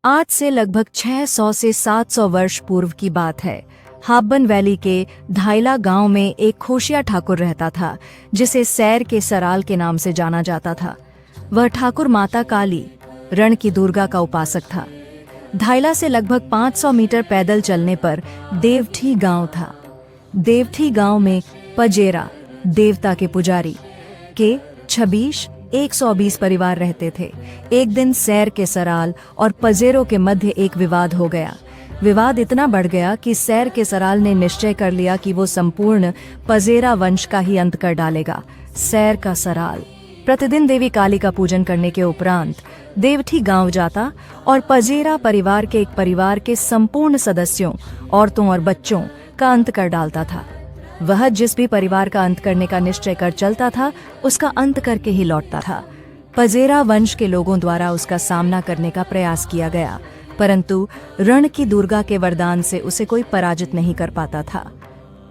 आज से लगभग 600 से 700 वर्ष पूर्व की बात है। हाब्बन वैली के धाइला गांव में एक खोशिया ठाकुर रहता था, जिसे सैर के सराल के नाम से जाना जाता था। वह ठाकुर माता काली, रण की दुर्गा का उपासक था। धाइला से लगभग 500 मीटर पैदल चलने पर देवठी गांव था। देवठी गांव में पजेरा, देवता के पुजारी के 120 परिवार रहते थे। एक दिन सैर के सराल और पजेरों के मध्य एक विवाद हो गया। विवाद इतना बढ़ गया कि सैर के सराल ने निश्चय कर लिया कि वो संपूर्ण पजेरा वंश का ही अंत कर डालेगा। सैर का सराल प्रतिदिन देवी काली का पूजन करने के उपरांत देवठी गांव जाता और पजेरा परिवार के एक परिवार के संपूर्ण सदस्यों, औरतों और बच्चों का अंत कर डालता था। वह जिस भी परिवार का अंत करने का निश्चय कर चलता था, उसका अंत करके ही लौटता था। पजेरा वंश के लोगों द्वारा उसका सामना करने का प्रयास किया गया, परंतु रण की दुर्गा के वरदान से उसे कोई पराजित नहीं कर पाता था।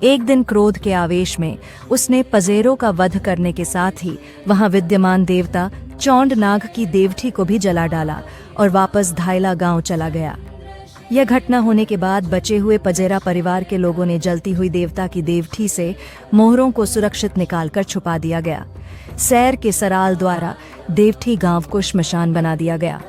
एक दिन क्रोध के आवेश में उसने पजेरों का वध करने के साथ ही वहां विद्यमान देवता चौंड नाग की देवठी को भी जला डाला और वापस धाइला गांव चला गया। यह घटना होने के बाद बचे हुए पजेरा परिवार के लोगों ने जलती हुई देवता की देवठी से मोहरों को सुरक्षित निकालकर छुपा दिया गया। सैर के सराल द्वारा देवठी गांव को श्मशान बना दिया गया।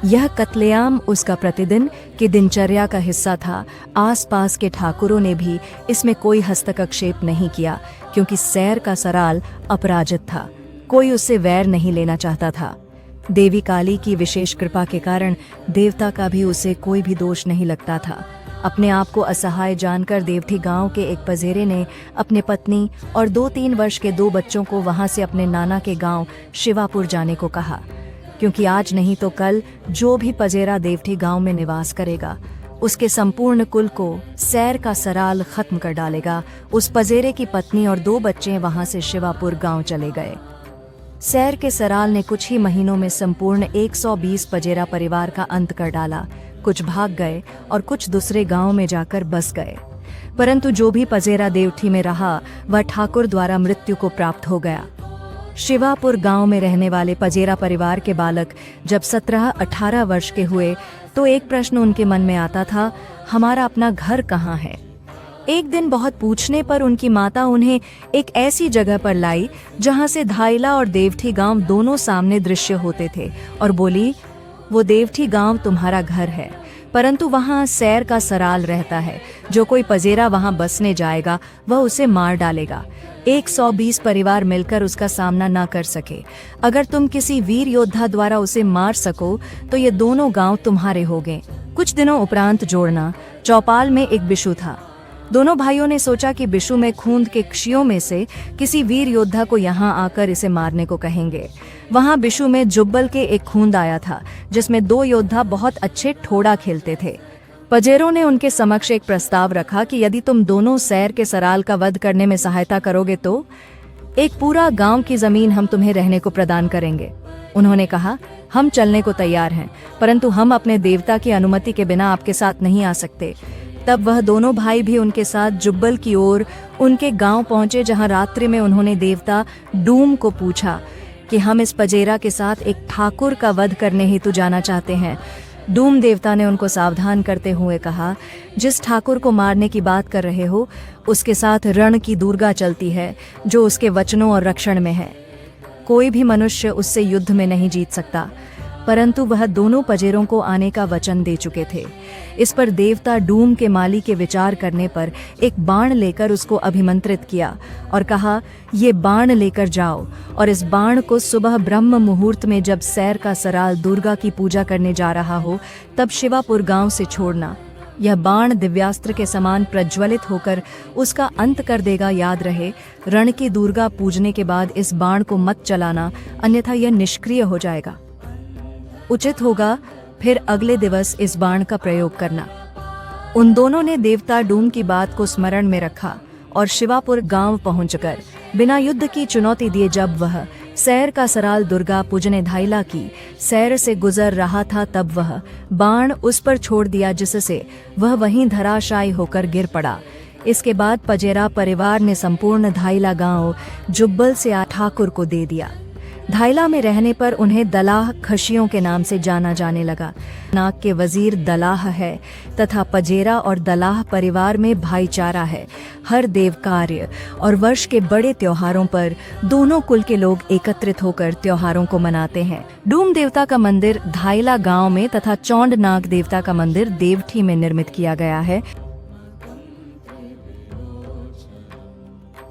यह कत्लेआम उसका प्रतिदिन की दिनचर्या का हिस्सा था। आसपास के ठाकुरों ने भी इसमें कोई हस्तक्षेप नहीं किया, क्योंकि सैर का सराल अपराजित था। कोई उससे वैर नहीं लेना चाहता था। देवी काली की विशेष कृपा के कारण देवता का भी उसे कोई भी दोष नहीं लगता था। अपने आप को असहाय जानकर देवठी गांव के एक पजेरे ने अपने पत्नी और 2-3 वर्ष के 2 बच्चों को वहां से अपने नाना के गांव शिवापुर जाने को कहा, क्योंकि आज नहीं तो कल जो भी पजेरा देवठी गांव में निवास करेगा, उसके संपूर्ण कुल को सैर का सराल खत्म कर डालेगा। उस पजेरे की पत्नी और 2 बच्चे वहां से शिवापुर गांव चले गए। सैर के सराल ने कुछ ही महीनों में संपूर्ण 120 पजेरा परिवार का अंत कर डाला। कुछ भाग गए और कुछ दूसरे गांव में जाकर बस गए, परंतु जो भी पजेरा देवठी में रहा वह ठाकुर द्वारा मृत्यु को प्राप्त हो गया। शिवापुर गांव में रहने वाले पजेरा परिवार के बालक जब 17-18 वर्ष के हुए तो एक प्रश्न उनके मन में आता था, हमारा अपना घर कहाँ है। एक दिन बहुत पूछने पर उनकी माता उन्हें एक ऐसी जगह पर लाई जहां से धाइला और देवठी गांव दोनों सामने दृश्य होते थे, और बोली, वो देवठी गांव तुम्हारा घर है, परंतु वहां सैर का सराल रहता है। जो कोई पजेरा वहां बसने जाएगा वह उसे मार डालेगा। 120 परिवार मिलकर उसका सामना न कर सके। अगर तुम किसी वीर योद्धा द्वारा उसे मार सको तो ये दोनों गांव तुम्हारे होंगे। कुछ दिनों उपरांत जोड़ना चौपाल में एक बिशु था। दोनों भाइयों ने सोचा कि बिशु में खूंद के क्षियों में से किसी वीर योद्धा को यहाँ आकर इसे मारने को कहेंगे। वहां बिशु में जुब्बल के एक खूंद आया था, जिसमें 2 योद्धा बहुत अच्छे ठोड़ा खेलते थे। पजेरों ने उनके समक्ष एक प्रस्ताव रखा कि यदि तुम दोनों सैर के सराल का वध करने में सहायता करोगे तो एक पूरा गांव की जमीन हम तुम्हें रहने को प्रदान करेंगे। उन्होंने कहा, हम चलने को तैयार हैं, परंतु हम अपने देवता की अनुमति के बिना आपके साथ नहीं आ सकते। तब वह दोनों भाई भी उनके साथ जुब्बल की ओर उनके गांव पहुंचे, जहां रात्रि में उन्होंने देवता डूम को पूछा कि हम इस पजेरा के साथ एक ठाकुर का वध करने हेतु जाना चाहते हैं। डूम देवता ने उनको सावधान करते हुए कहा, जिस ठाकुर को मारने की बात कर रहे हो उसके साथ रण की दुर्गा चलती है, जो उसके वचनों और रक्षण में है। कोई भी मनुष्य उससे युद्ध में नहीं जीत सकता। परंतु वह दोनों पजेरों को आने का वचन दे चुके थे। इस पर देवता डूम के माली के विचार करने पर एक बाण लेकर उसको अभिमंत्रित किया और कहा, ये बाण लेकर जाओ और इस बाण को सुबह ब्रह्म मुहूर्त में जब सैर का सराल दुर्गा की पूजा करने जा रहा हो तब शिवापुर गांव से छोड़ना। यह बाण दिव्यास्त्र के समान प्रज्वलित होकर उसका अंत कर देगा। याद रहे, रण की दुर्गा पूजने के बाद इस बाण को मत चलाना, अन्यथा यह निष्क्रिय हो जाएगा। उचित होगा फिर अगले दिवस इस बाण का प्रयोग करना। उन दोनों ने देवता डूम की बात को स्मरण में रखा और शिवापुर गांव पहुंचकर बिना युद्ध की चुनौती दिए जब वह सैर का सराल दुर्गा पूजने धाइला की सैर से गुजर रहा था, तब वह बाण उस पर छोड़ दिया, जिससे वह वहीं धराशायी होकर गिर पड़ा। इसके बाद पजेरा परिवार ने संपूर्ण धाइला गांव जुब्बल से ठाकुर को दे दिया। धाइला में रहने पर उन्हें दलाह खशियों के नाम से जाना जाने लगा। नाग के वजीर दलाह है तथा पजेरा और दलाह परिवार में भाईचारा है। हर देव कार्य और वर्ष के बड़े त्योहारों पर दोनों कुल के लोग एकत्रित होकर त्योहारों को मनाते हैं। डूम देवता का मंदिर धाइला गांव में तथा चौंड नाग देवता का मंदिर देवठी में निर्मित किया गया है।